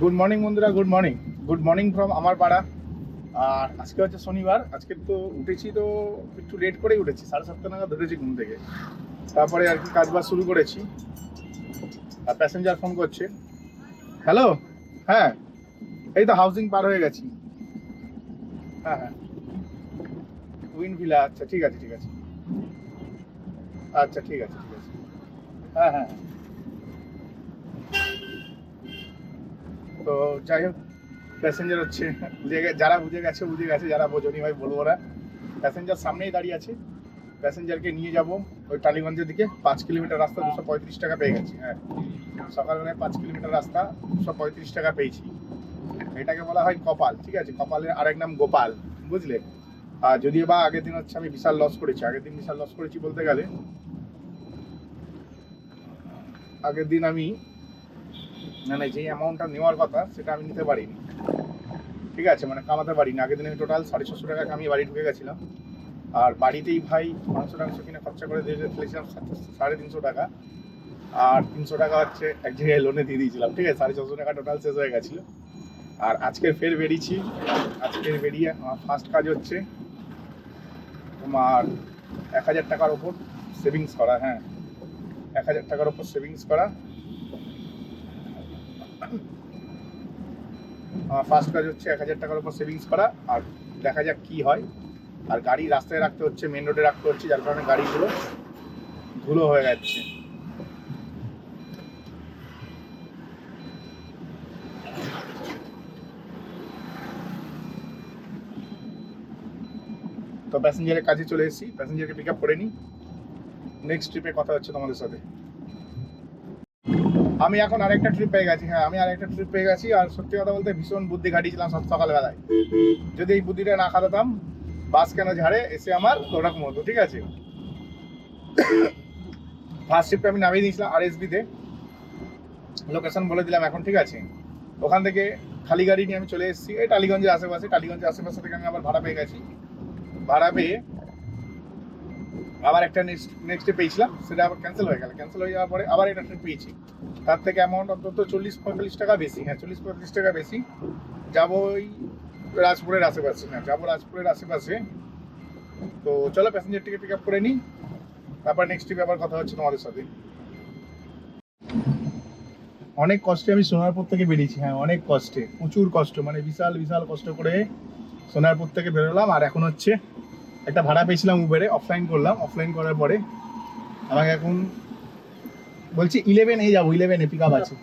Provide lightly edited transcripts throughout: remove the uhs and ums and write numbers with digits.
Good morning বন্ধুরা, good morning from আমার পাড়া। আর আজকে হচ্ছে শনিবার। আজকে তো উঠেছি, তো একটু লেট করেই উঠেছি, 7:30 নাগাদ উঠেছি ঘুম থেকে। তারপরে আর কি কাজবাজ শুরু করেছি। আর প্যাসেঞ্জার ফোন করছে। হ্যালো, হ্যাঁ, এই তো হাউজিং পার হয়ে গেছি। হ্যাঁ হ্যাঁ, উইন ভিলা। আচ্ছা ঠিক আছে, ঠিক আছে। আচ্ছা ঠিক আছে, ঠিক আছে। হ্যাঁ হ্যাঁ হ্যাঁ। তো যাই হোক, প্যাসেঞ্জার হচ্ছে যারা বুঝে গেছে, যারা বোঝনি ভাই বলবো না। প্যাসেঞ্জার সামনেই দাঁড়িয়ে আছে। প্যাসেঞ্জারকে নিয়ে যাব ওই টালিগঞ্জের দিকে। 5 কিলোমিটার রাস্তা 235 টাকা পেয়ে গেছি। হ্যাঁ, সকালবেলায় 5 কিলোমিটার রাস্তা 235 টাকা পেয়েছি। এটাকে বলা হয় কপাল। ঠিক আছে, কপালের আরেক নাম গোপাল, বুঝলে। আর যদিও বা আগের দিন হচ্ছে আমি বিশাল লস করেছি। বলতে গেলে আগের দিন আমি মানে যে অ্যামাউন্টটা নেওয়ার কথা সেটা আমি নিতে পারিনি। ঠিক আছে, মানে কামাতে পারিনি। আগের দিন আমি টোটাল 650 টাকা কামিয়ে বাড়ি ঢুকে গেছিলাম। আর বাড়িতেই ভাই মাংস কিনে খরচা করে দিয়ে ফেলেছিলাম 350 টাকা। আর 300 টাকা হচ্ছে এক জায়গায় লোনে দিয়ে দিয়েছিলাম। ঠিক আছে, 450 টাকা টোটাল শেষ হয়ে গেছিল। আর আজকের ফের বেরিয়েছি। আজকের বেরিয়ে আমার ফার্স্ট কাজ হচ্ছে তোমার 1000 টাকার ওপর সেভিংস করা। হ্যাঁ, 1000 টাকার ওপর সেভিংস করা আমার ফার্স্ট কাজ হচ্ছে 1000 টাকার ওপর সেভিংস করা। আর দেখা যাক কি হয়। আর গাড়ি রাস্তায় রাখতে হচ্ছে, মেন রোডে রাখতে হচ্ছে, যার কারণে গাড়িগুলো ধুলো হয়ে যাচ্ছে। তো প্যাসেঞ্জারের কাছে চলে এসেছি, প্যাসেঞ্জারকে পিক আপ করে নিই। নেক্সট ট্রিপে কথা হচ্ছে তোমাদের সাথে। আমি এখন আরেকটা ট্রিপ পেয়ে গেছি। হ্যাঁ, আমি আরেকটা ট্রিপ পেয়ে গেছি। আর সত্যি কথা বলতে ভীষণ বুদ্ধি খাটিয়েছিলাম সকালবেলায়। যদি এই বুদ্ধিটা না খাটাতাম, বাস কেন ঝাড়ে এসে আমার ওরকম হতো। ঠিক আছে, ফার্স্ট ট্রিপটা আমি নামিয়ে দিয়েছিলাম আরএসবিতে। লোকেশন বলে দিলাম এখন। ঠিক আছে, ওখান থেকে খালি গাড়ি নিয়ে আমি চলে এসেছি এই টালিগঞ্জের আশেপাশে থেকে আমি আবার ভাড়া পেয়ে গেছি। ভাড়া পেয়ে আবার একটা নেক্সট পেয়েছিলাম, সেটা আবার ক্যান্সেল হয়ে গেল। ক্যান্সেল হয়ে যাওয়ার পরে আবার একটা ট্রিপ পেয়েছি। তার থেকে অ্যামাউন্ট অন্তত 40-45 টাকা বেশি। হ্যাঁ, 40-45 টাকা বেশি। যাবো ওই রাজপুরের আশেপাশে। হ্যাঁ, যাবো রাজপুরের আশেপাশে। তো চলো প্যাসেঞ্জারটিকে পিক আপ করে নিই, তারপর নেক্সট ট্রিপে আবার কথা হচ্ছে তোমাদের সাথে। অনেক কষ্টে আমি সোনারপুর থেকে বেরিয়েছি। হ্যাঁ, অনেক কষ্টে, প্রচুর কষ্ট, মানে বিশাল বিশাল কষ্ট করে সোনারপুর থেকে বেরোলাম। আর এখন হচ্ছে একটা ভাড়া পেয়েছিলাম উবেরে, অফলাইন করলাম। অফলাইন করার পরে আমাকে এখন বলছি 11 যাবো, 11 পিক আপ আছে।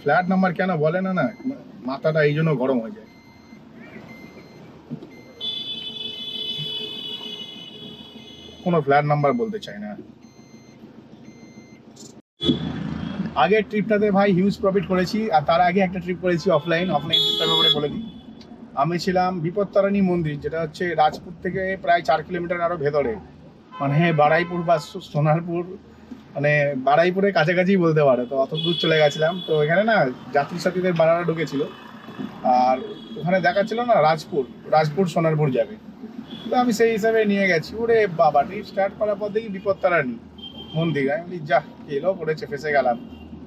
ফ্ল্যাট নাম্বার কেন বলে না, না মাথাটা এই জন্য গরম হয়ে যায়। কোনো ফ্ল্যাট নাম্বার বলতে চাই না। আগের ট্রিপটাতে ভাই হিউজ প্রফিট করেছি। আর তার আগে একটা ট্রিপ করেছি অফলাইন ট্রিপটার ব্যাপারে বলে দিই। আমি ছিলাম বিপত্তারিণী মন্দির, যেটা হচ্ছে রাজপুর থেকে প্রায় 4 কিলোমিটার আরো ভেতরে, মানে বারুইপুর বা সোনারপুর, মানে বারুইপুরের কাছাকাছি বলতে পারো। তো অত দূর চলে গেছিলাম। তো এখানে না যাত্রী সাথীদের ভাড়াটা ঢুকেছিল। আর ওখানে দেখাচ্ছিল না রাজপুর সোনারপুর যাবে। তো আমি সেই হিসাবে নিয়ে গেছি। ওরে বাবা, ট্রিপ স্টার্ট করার পর দেখি বিপত্তারিণী মন্দির। আমি বলি যা, এলো পড়েছে, ফেসে গেলাম।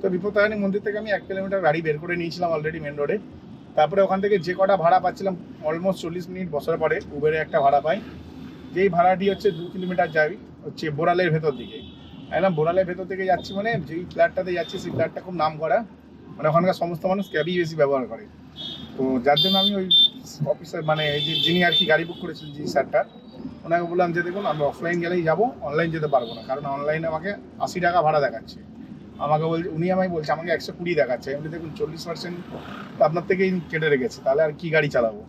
তো বিপত্তারিণী মন্দির থেকে আমি 1 কিলোমিটার গাড়ি বের করে নিয়েছিলাম অলরেডি মেন রোডে। তারপরে ওখান থেকে যে কটা ভাড়া পাচ্ছিলাম, অলমোস্ট 40 মিনিট বসার পরে উবেরে একটা ভাড়া পাই। যেই ভাড়াটি হচ্ছে 2 কিলোমিটার যাই হচ্ছে বোরালের ভেতর দিকে। একদম বোরালের ভেতর থেকে যাচ্ছি, মানে যেই ফ্ল্যাটটাতে যাচ্ছি সেই ফ্ল্যাটটা খুব নাম করা, মানে ওখানকার সমস্ত মানুষ ক্যাবই বেশি ব্যবহার করে। তো যার জন্য আমি ওই অফিসার, মানে এই যে যিনি আর কি গাড়ি বুক করেছিলেন যে স্যারটা, ওনাকে বললাম যে দেখুন আমরা অফলাইন গেলেই যাবো, অনলাইন যেতে পারবো না, কারণ অনলাইনে আমাকে 80 টাকা ভাড়া দেখাচ্ছে। উনি আমায় বলছে আমাকে 120 দেখাচ্ছে। আমি দেখুন 40% আপনার থেকেই কেটে রেখেছে, তাহলে আর কি গাড়ি চালাবো।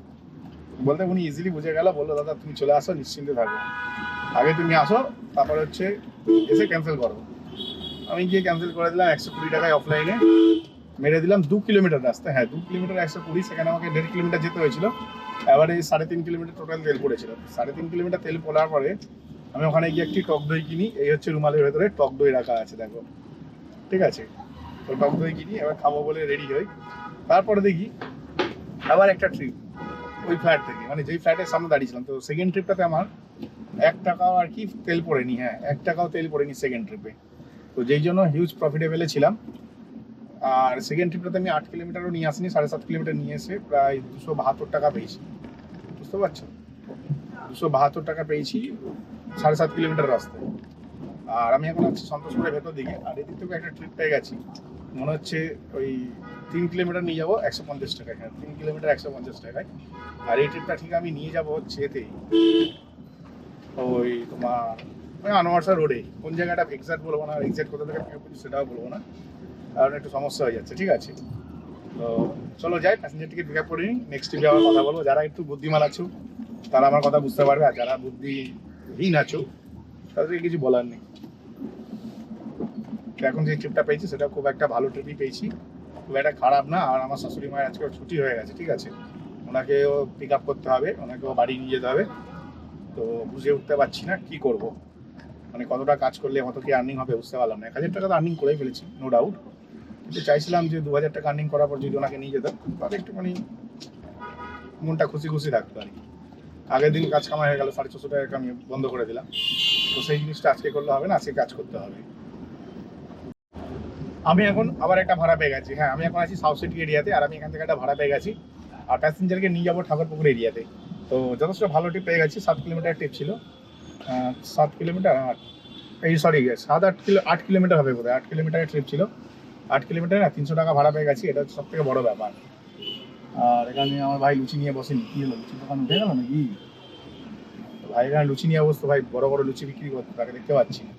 বলতে উনি ইজিলি বুঝে গেল, বললো দাদা তুমি চলে আসো, নিশ্চিন্তে থাকো, আগে তুমি আসো, তারপর হচ্ছে এসে ক্যান্সেল করো। আমি গিয়ে ক্যান্সেল করে দিলাম 120 টাকায় অফলাইনে। মেরে দিলাম 2 কিলোমিটার রাস্তা। হ্যাঁ, 2 কিলোমিটার 120, সেখানে আমাকে 1.5 কিলোমিটার যেতে হয়েছিল। এবারে 3.5 কিলোমিটার টোটাল তেল পড়েছিল। 3.5 কিলোমিটার তেল পড়ার পরে আমি ওখানে গিয়ে একটি টক দই কিনি। এই হচ্ছে রুমালের ভেতরে টক দই রাখা আছে, দেখো। ঠিক আছে, তো টক দই কিনি, এবার খাবো বলে রেডি হই। তারপরে দেখি আবার একটা ট্রিপ ওই ফ্ল্যাট থেকে, মানে যেই ফ্ল্যাটের সামনে দাঁড়িয়েছিলাম। তো সেকেন্ড ট্রিপটাতে আমার 1 টাকাও আর কি তেল পড়েনি। হ্যাঁ, 1 টাকাও তেল পড়েনি সেকেন্ড ট্রিপে। তো যেই জন্য হিউজ প্রফিটেবলে ছিলাম। আর সেকেন্ড ট্রিপটাতে আমি 8 কিলোমিটারও নিয়ে আসিনি, 7.5 কিলোমিটার নিয়ে এসে প্রায় 272 টাকা পেয়েছি। বুঝতে পারছো, 272 টাকা পেয়েছি 7.5 কিলোমিটার রাস্তায়। আর আমি এখন আছি সন্তোষপুরের ভেতর দিকে, আর এদিক থেকে একটা ট্রিপ পেয়ে গেছি, মনে হচ্ছে ওই 3 কিলোমিটার নিয়ে যাবো 150 টাকায়। হ্যাঁ, 3 কিলোমিটার 150 টাকায়। আর এই ট্রিপটা ঠিক আমি নিয়ে যাবো হচ্ছে এতেই, ওই তোমার ওই আনোয়ারসা রোডে। কোন জায়গাটা এক্সাক্ট বলবো না, এক্সাক্ট কোথা থেকে পিক আপ করছি সেটাও বলবো না, কারণ একটু সমস্যা হয়ে যাচ্ছে। ঠিক আছে, তো চলো যাই, প্যাসেঞ্জার টিকিট পিক আপ করে নিই, নেক্সট ট্রিপে আবার কথা বলবো। যারা একটু বুদ্ধিমান আছো তারা আমার কথা বুঝতে পারবে, আর যারা বুদ্ধিহীন আছো তাদেরকে কিছু বলার নেই। তো এখন যে ট্রিপটা পেয়েছি সেটা খুব একটা ভালো ট্রিপই পেয়েছি, খুব একটা খারাপ না। আর আমার শাশুড়ি মায়ের আজকে ছুটি হয়ে গেছে, ঠিক আছে, ওনাকেও পিক আপ করতে হবে, ওনাকেও বাড়ি নিয়ে যেতে হবে। তো বুঝে উঠতে পারছি না কি করব, মানে কতটা কাজ করলে কত কি আর্নিং হবে বুঝতে পারলাম না। 1,000 টাকা তো আর্নিং করেই ফেলেছি, নো ডাউট, কিন্তু চাইছিলাম যে 2,000 টাকা আর্নিং করার পর যদি ওনাকে নিয়ে যেতাম তাহলে একটুখানি মনটা খুশি খুশি থাকতো আর কি। আগের দিন কাজ কামাই হয়ে গেল, 450 টাকা আমি বন্ধ করে দিলাম। তো সেই জিনিসটা আজকে করলে হবে না, আজকে কাজ করতে হবে। আমি এখন আবার একটা ভাড়া পেয়ে গেছি। হ্যাঁ, আমি এখন আছি সাউথ সিটি এরিয়াতে, আর আমি এখান থেকে একটা ভাড়া পেয়ে গেছি, আর প্যাসেঞ্জারকে নিয়ে যাবো ঠাকুরপুকুর এরিয়াতে। তো যথেষ্ট ভালো ট্রিপ পেয়ে গেছি, 7 কিলোমিটার ট্রিপ ছিল। 7 কিলোমিটার, এই সরি 8 কিলোমিটার হবে বোধহয়, 8 কিলোমিটারের ট্রিপ ছিল। 8 কিলোমিটার না, 300 টাকা ভাড়া পেয়ে গেছি, এটা হচ্ছে সব থেকে বড় ব্যাপার। আর এখানে আমার ভাই লুচি নিয়ে বসেনি, কি হলো, লুচি দোকান উঠে গেল নাকি? তো ভাই এখানে লুচি নিয়ে বসতো, ভাই বড় বড় লুচি বিক্রি করতো, তাকে দেখতে পাচ্ছি না।